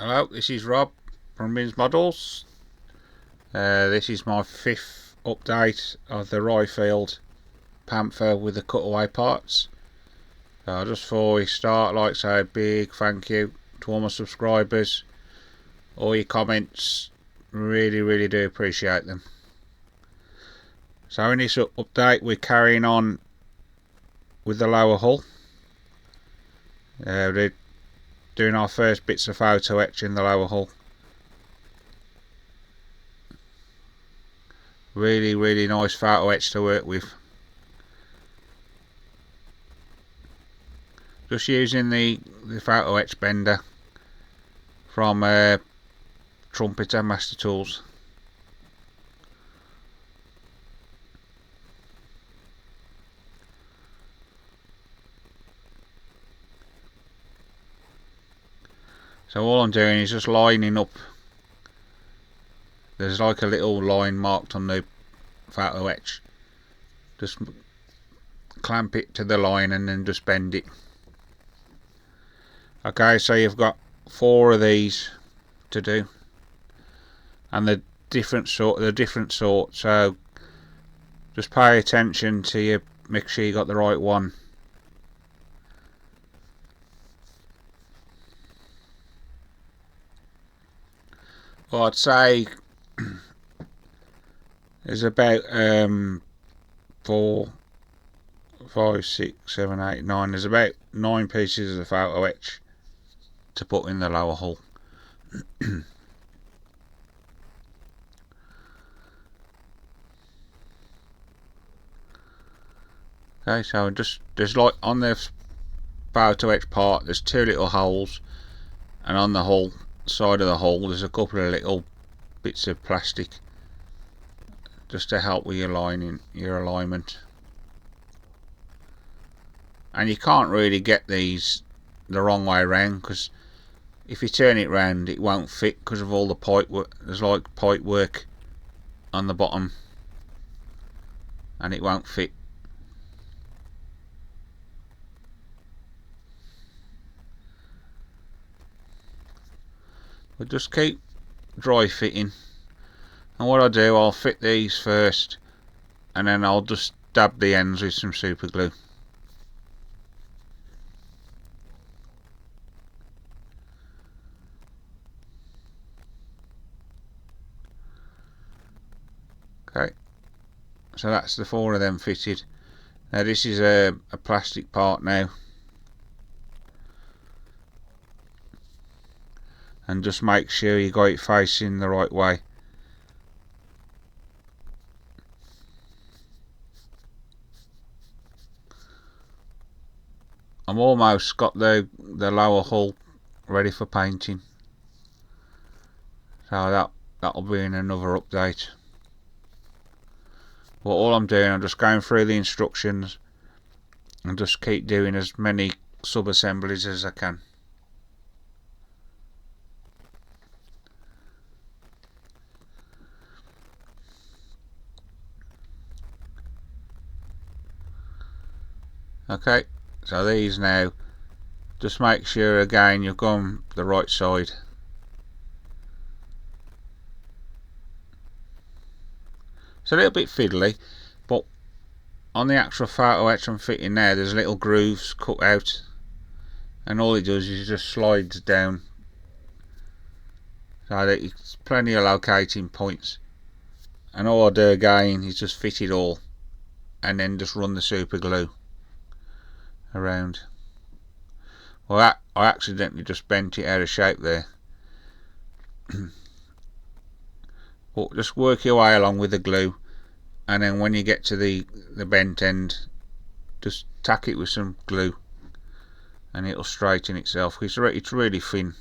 Hello, this is Rob from Mins Models. This is my 5th update of the RYEFIELD Panther with the cutaway parts. Just before we start, I'd like to say a big thank you to all my subscribers. All your comments, really do appreciate them. So in this update we're carrying on with the lower hull. We're doing our first bits of photo etch in the lower hull. Really nice photo etch to work with. Just using the photo etch bender from Trumpeter Master Tools. So all I'm doing is just lining up. There's like a little line marked on the photo etch. Just clamp it to the line and then just bend it. Okay, so you've got 4 of these to do, and the different sort. So just pay attention to you. Make sure you got the right one. Well, I'd say there's about 4, 5, 6, 7, 8, 9. There's about 9 pieces of photo etch to put in the lower hull. Okay, so there's like on the photo etch part, there's 2 little holes, and on the hull side of the hull there's a couple of little bits of plastic just to help with your alignment. And you can't really get these the wrong way around, because if you turn it round it won't fit because of all the pipe work. There's like pipe work on the bottom and it won't fit. But just keep dry fitting, and what I do, I'll fit these first and then I'll just dab the ends with some super glue. Okay, so that's the 4 of them fitted. Now this is a plastic part now, and just make sure you got it facing the right way. I'm almost got the lower hull ready for painting, so that'll be in another update. Well, all I'm doing, I'm just going through the instructions and just keep doing as many sub-assemblies as I can. Okay, so these now, just make sure again you've gone the right side. It's a little bit fiddly, but on the actual photo etch I'm fitting now, there's little grooves cut out, and all it does is just slides down, so that it's plenty of locating points. And all I do again is just fit it all and then just run the super glue around. Well, I accidentally just bent it out of shape there. But just work your way along with the glue, and then when you get to the bent end, just tack it with some glue and it'll straighten itself. It's really thin.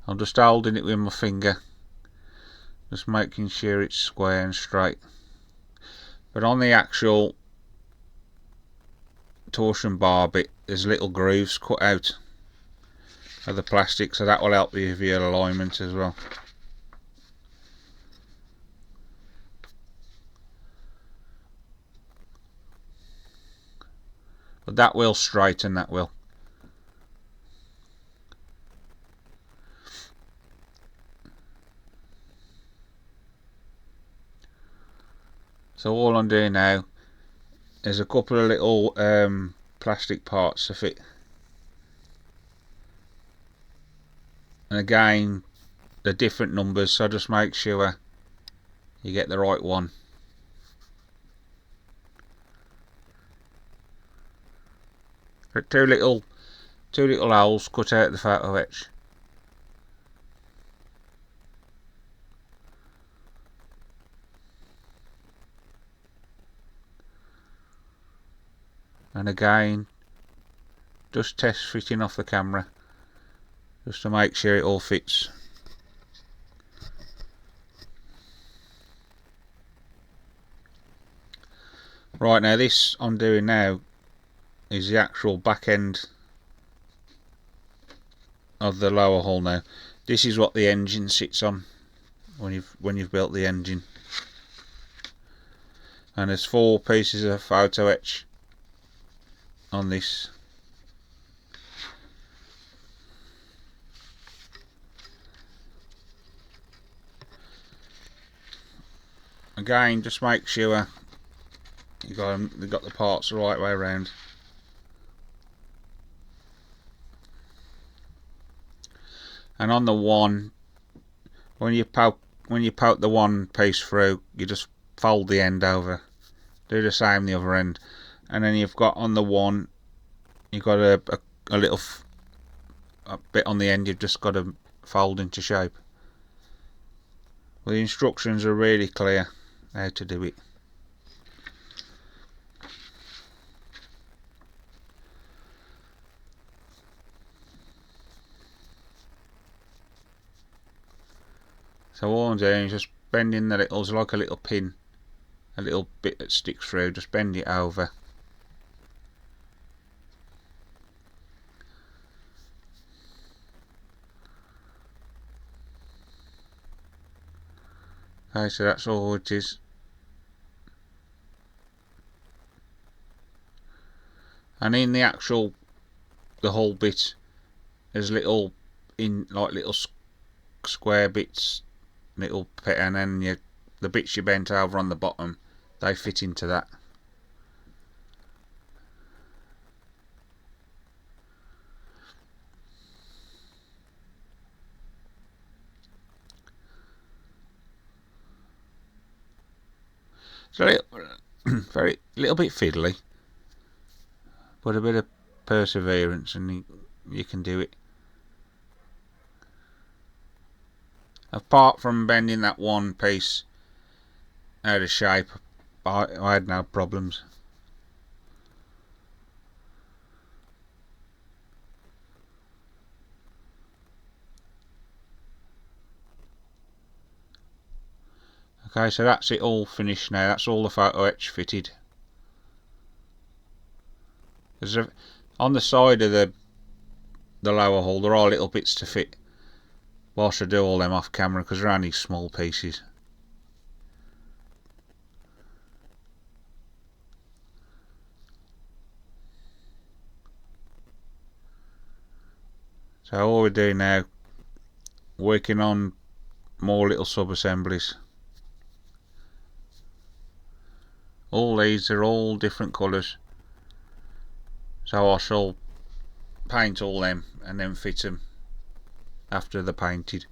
I'm just holding it with my finger, just making sure it's square and straight. But on the actual torsion bar bit, there's little grooves cut out of the plastic, so that will help you with your alignment as well. but that will straighten, that will. So all I'm doing now is a couple of little plastic parts to fit, and again the different numbers, so just make sure you get the right one. Two little holes cut out the photo etch. And again, just test fitting off the camera, just to make sure it all fits. Right, now this I'm doing now is the actual back end of the lower hull. Now this is what the engine sits on when you've built the engine, and there's 4 pieces of photo etch on this. Again, just make sure you got the parts the right way around. And on the one, when you poke the one piece through, you just fold the end over. Do the same the other end, and then you've got on the one, you've got a little bit on the end. You've just got to fold into shape. Well, the instructions are really clear how to do it. So all I'm doing is just bending the little, like a little pin, a little bit that sticks through, just bend it over. Okay, so that's all it is. And in the whole bit, there's little square bits, and then the bits you bent over on the bottom, they fit into that. It's a little bit fiddly, but a bit of perseverance and you can do it. Apart from bending that one piece out of shape, I had no problems. Okay, so that's it all finished now. That's all the photo etch fitted. On the side of the lower hull, there are little bits to fit whilst I do all them off camera, because they're only small pieces. So all we're doing now, working on more little sub-assemblies. All these are all different colours, so I shall paint all them and then fit them after they're painted.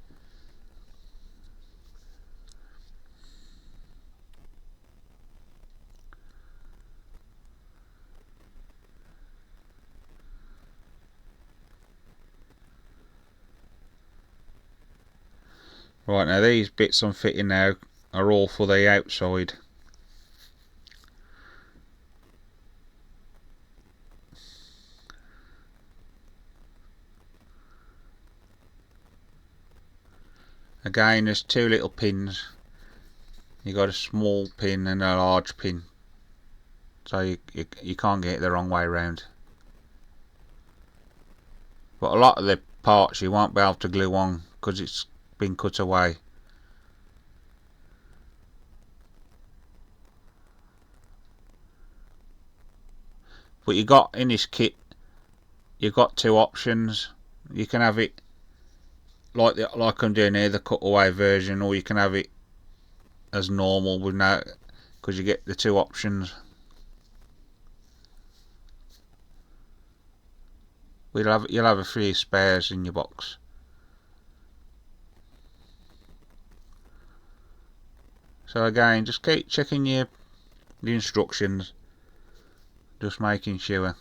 Right, now these bits I'm fitting now are all for the outside. Again, there's 2 little pins. You got a small pin and a large pin, so you can't get it the wrong way around. But a lot of the parts you won't be able to glue on because it's been cut away. But you got in this kit, you've got two options. You can have it like I'm doing here, the cutaway version, or you can have it as normal with no, because you get the two options. You'll have a few spares in your box. So again, just keep checking the instructions, just making sure.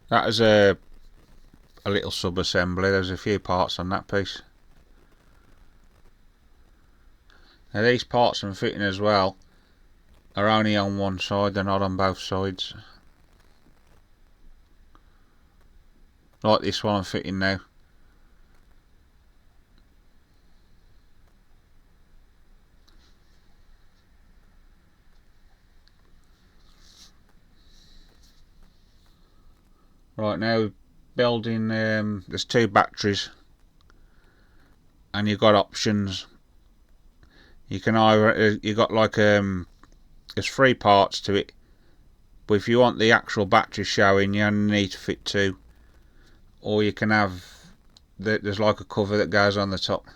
That is a little sub-assembly. There's a few parts on that piece. Now these parts I'm fitting as well are only on one side, they're not on both sides. Like this one I'm fitting now. Right, now building, there's two batteries and you've got options. You can either, you got like, there's three parts to it, but if you want the actual battery showing, you only need to fit two. Or you can have, there's like a cover that goes on the top,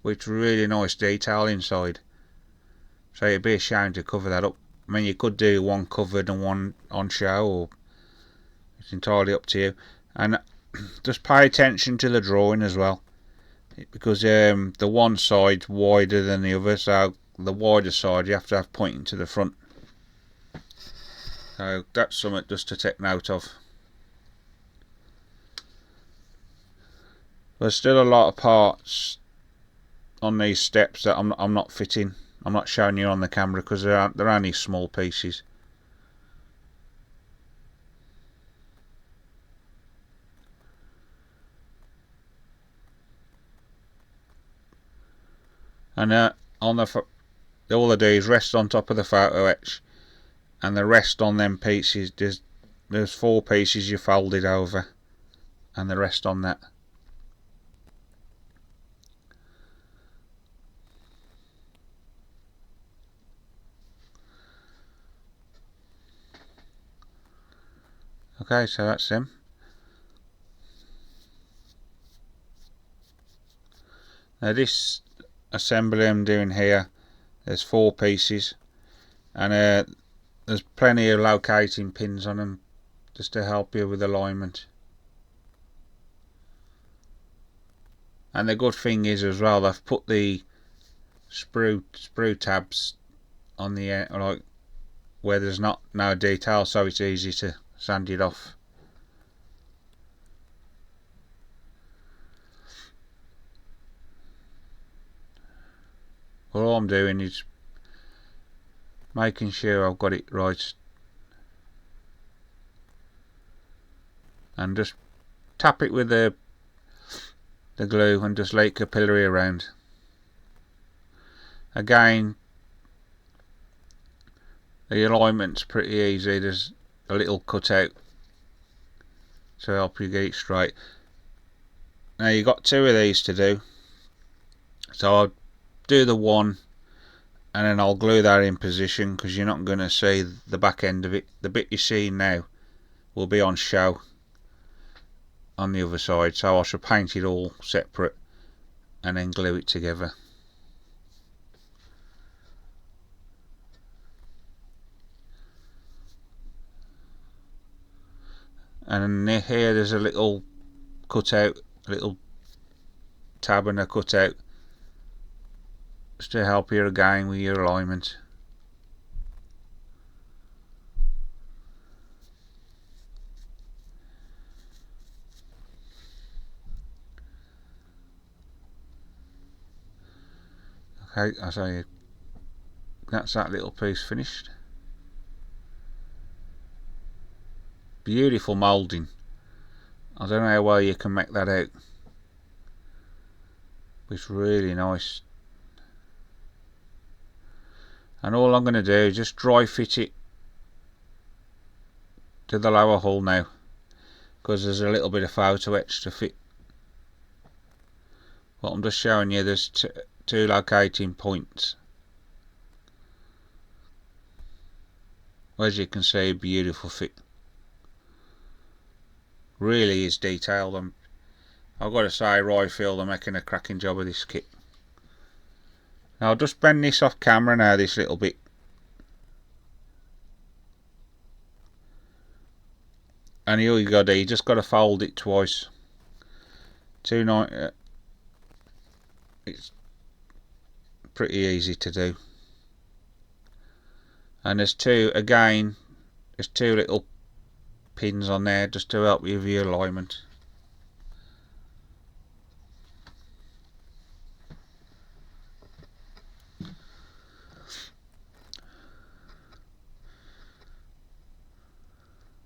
which really nice detail inside. So it'd be a shame to cover that up. I mean, you could do one covered and one on show, or it's entirely up to you. And just pay attention to the drawing as well, because the one side's wider than the other, so the wider side you have to have pointing to the front. So that's something just to take note of. There's still a lot of parts on these steps that I'm not fitting. I'm not showing you on the camera because they're only small pieces. And on all I do is rest on top of the photo etch, and the rest on them pieces, there's four pieces you folded over, and the rest on that. Okay, so that's them. Now this assembly I'm doing here, there's four pieces, and there's plenty of locating pins on them just to help you with alignment. And the good thing is as well, I've put the sprue tabs on the like where there's no detail, so it's easy to sand it off. All I'm doing is making sure I've got it right, and just tap it with the glue and just lay capillary around. Again, the alignment's pretty easy. There's a little cutout to help you get it straight. Now you've got two of these to do, so I'll do the one and then I'll glue that in position, because you're not going to see the back end of it. The bit you see now will be on show on the other side, so I shall paint it all separate and then glue it together. And here there's a little cutout, a little tab and a cutout, just to help you again with your alignment. Okay, as that's that little piece finished. Beautiful moulding. I don't know how well you can make that out, but it's really nice. And all I'm going to do is just dry fit it to the lower hull now, because there's a little bit of photo etch to fit. But I'm just showing you there's two locating points. As you can see, beautiful fit. Really is detailed. I've got to say, RYEFIELD are making a cracking job of this kit. Now I'll just bend this off camera now, this little bit. And here you go, you just got to fold it twice. 290. It's pretty easy to do. And there's two little pins on there just to help you with your alignment.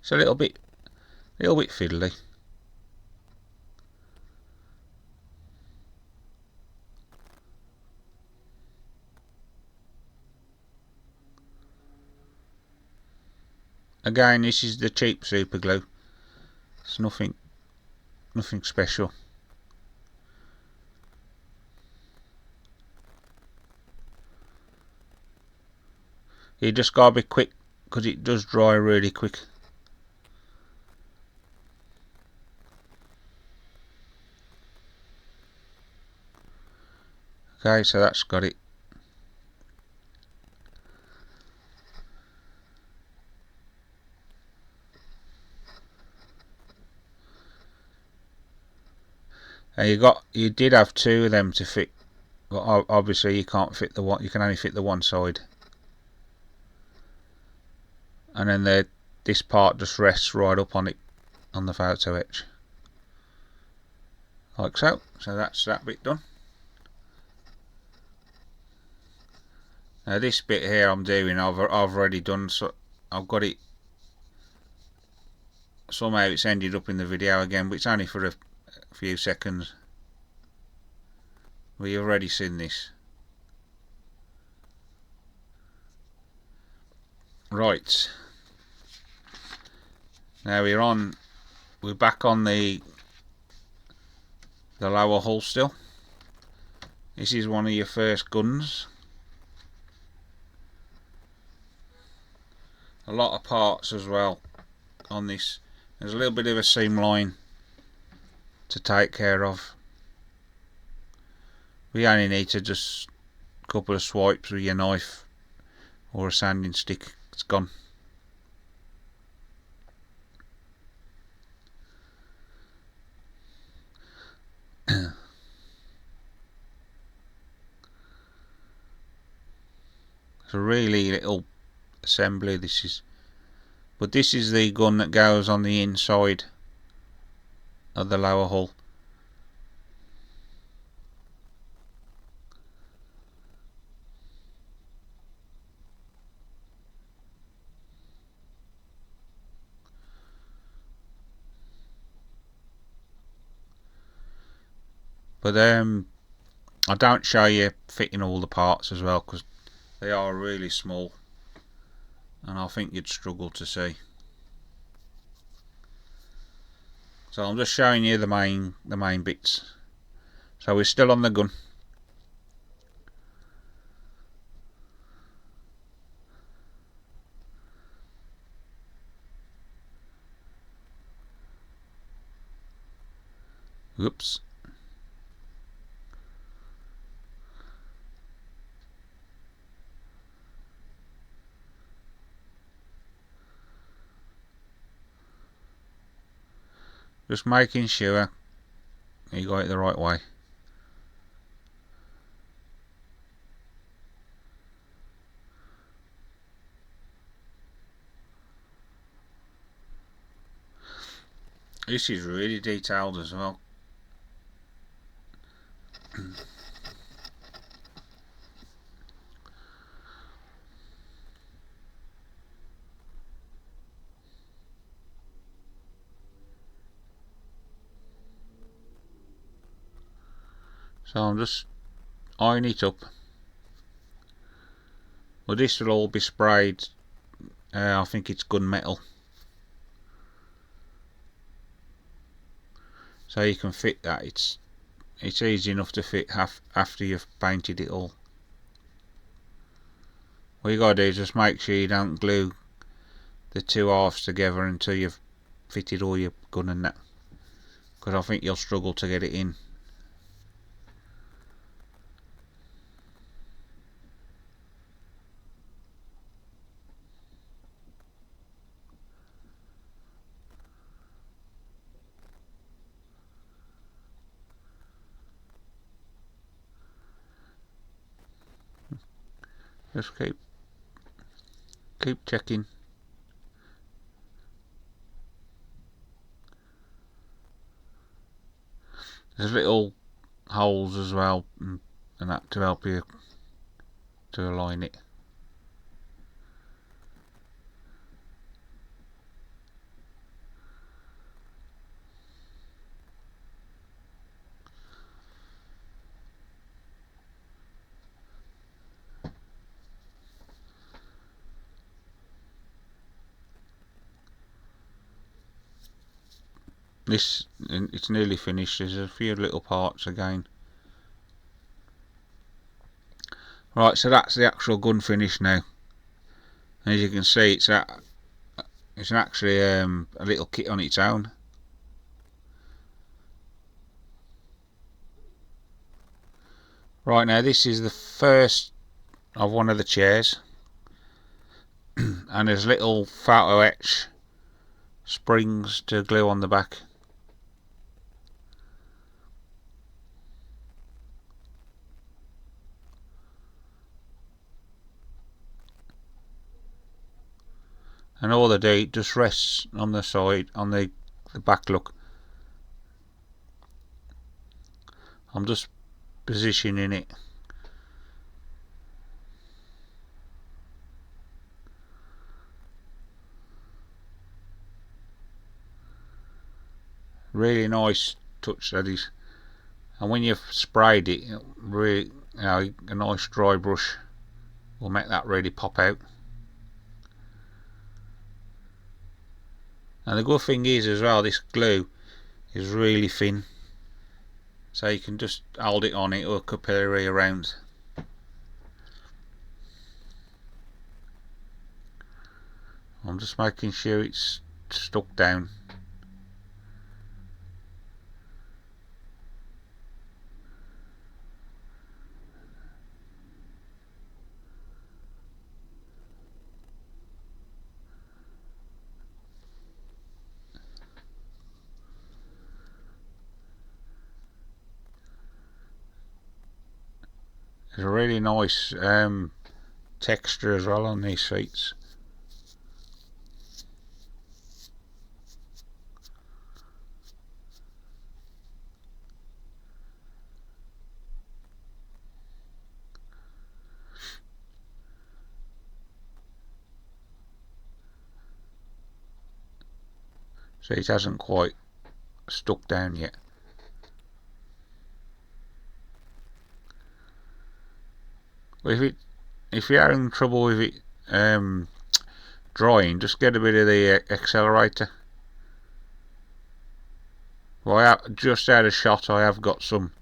It's a little bit fiddly. Again, this is the cheap super glue. It's nothing special. You just gotta be quick because it does dry really quick. Okay, so that's got it. And you did have two of them to fit, but obviously you can't fit the one. You can only fit the one side. And then this part just rests right up on it, on the photo etch, like so. So that's that bit done. Now this bit here I'm doing, I've already done. So I've got it. Somehow it's ended up in the video again, but it's only for a few seconds. We've already seen this. Right. Now we're back on the lower hull still. This is one of your first guns. A lot of parts as well on this. There's a little bit of a seam line to take care of. We only need to just a couple of swipes with your knife or a sanding stick. It's gone. It's a really little assembly this is, but this is the gun that goes on the inside of the lower hull. But I don't show you fitting all the parts as well because they are really small and I think you'd struggle to see. So I'm just showing you the main bits. So we're still on the gun. Whoops. Just making sure you got it the right way. This is really detailed as well. So I'm just eyeing it up. Well, this will all be sprayed. I think it's gunmetal. so you can fit that. It's easy enough to fit after you've painted it all. What you gotta do is just make sure you don't glue the two halves together until you've fitted all your gun and that, because I think you'll struggle to get it in. Just keep checking. There's little holes as well, and that to help you to align it. It's nearly finished. There's a few little parts again. Right, so that's the actual gun finish now. And as you can see, it's actually a little kit on its own. Right, now this is the first of one of the chairs, and there's little photo etch springs to glue on the back. And all they do, just rests on the side, on the back. Look, I'm just positioning it. Really nice touch that is. And when you've sprayed it, really, a nice dry brush will make that really pop out. And the good thing is as well, this glue is really thin, so you can just hold it on it or capillary around. I'm just making sure it's stuck down. There's a really nice texture as well on these seats. So it hasn't quite stuck down yet. If you're having trouble with it drying, just get a bit of the accelerator. Well, just out of shot, I have got some.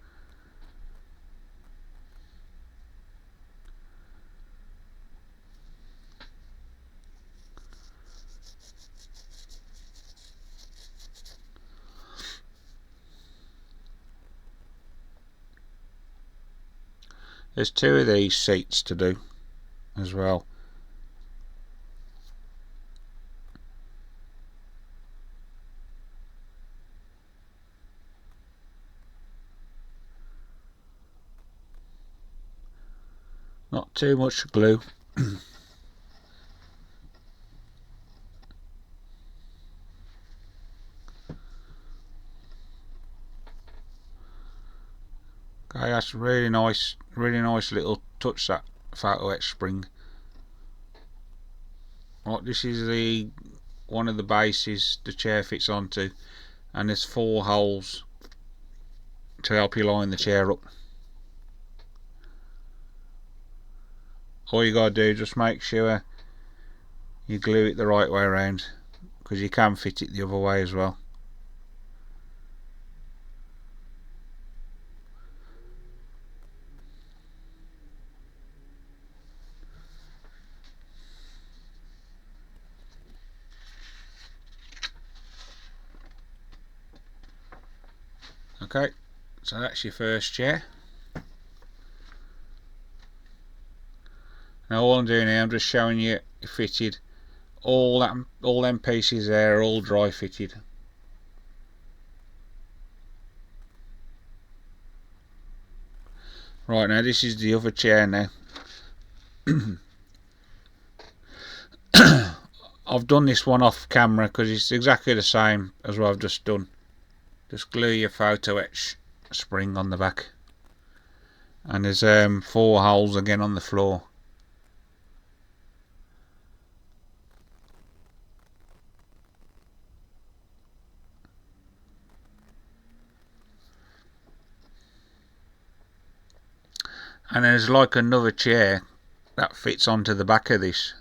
There's two of these seats to do as well. Not too much glue. Okay, that's really nice little touch, that photo etch spring. Right, this is one of the bases the chair fits onto, and there's 4 holes to help you line the chair up. All you gotta do, just make sure you glue it the right way around, because you can fit it the other way as well. Okay, so that's your first chair. Now all I'm doing here, I'm just showing you it fitted. All them pieces there are all dry fitted. Right, now this is the other chair now. I've done this one off camera because it's exactly the same as what I've just done. Just glue your photo etch spring on the back. And there's 4 holes again on the floor. And there's like another chair that fits onto the back of this.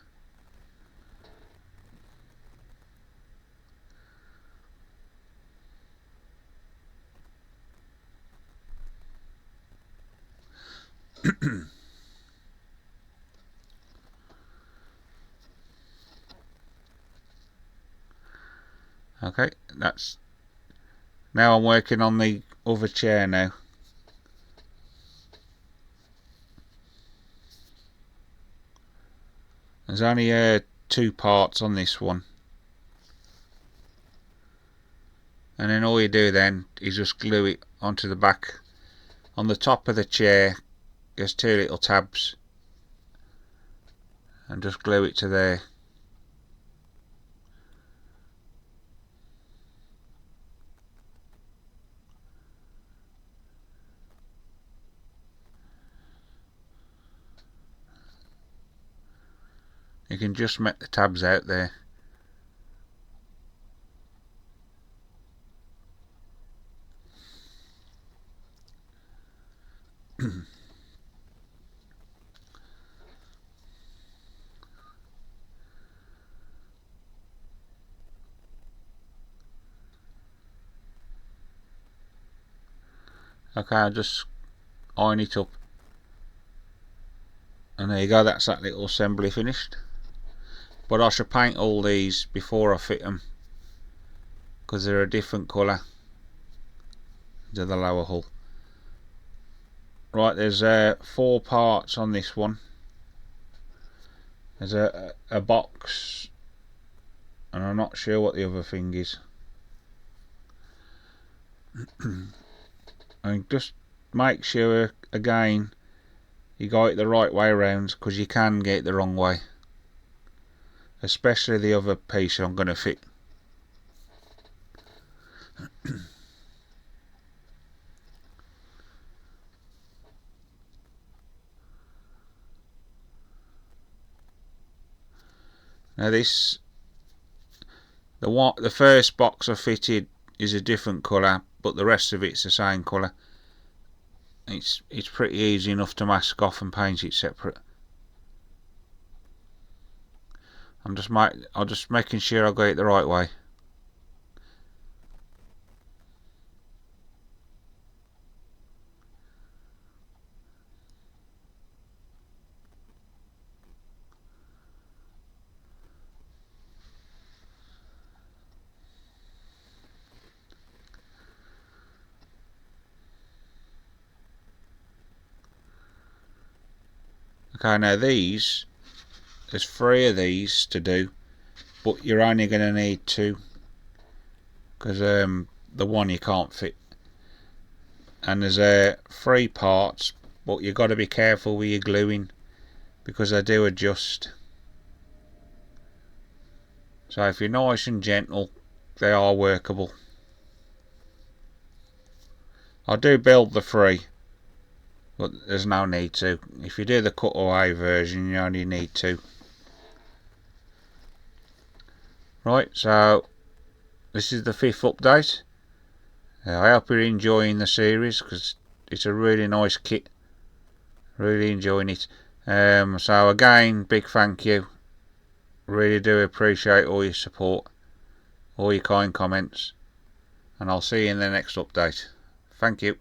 Okay, that's now I'm working on the other chair now. There's only 2 parts on this one, and then all you do then is just glue it onto the back. On the top of the chair there's 2 little tabs, and just glue it to there. You can just make the tabs out there. Okay, I'll just iron it up, and there you go, that's that little assembly finished. But I should paint all these before I fit them, because they're a different colour to the lower hull. Right, there's 4 parts on this one. There's a box, and I'm not sure what the other thing is. And just make sure again you got it the right way around, because you can get it the wrong way, especially the other piece I'm going to fit. Now this, the first box I fitted is a different colour, but the rest of it's the same colour. It's pretty easy enough to mask off and paint it separate. I'm just making sure I got it the right way. Okay, now these, there's 3 of these to do, but you're only going to need 2, because the one you can't fit. And there's 3 parts, but you've got to be careful with your gluing, because they do adjust. So if you're nice and gentle, they are workable. I do build the 3, but there's no need to. If you do the cutaway version, you only need 2. Right, so this is the 5th update. I hope you're enjoying the series, because it's a really nice kit. Really enjoying it. So again, big thank you. Really do appreciate all your support, all your kind comments, and I'll see you in the next update. Thank you.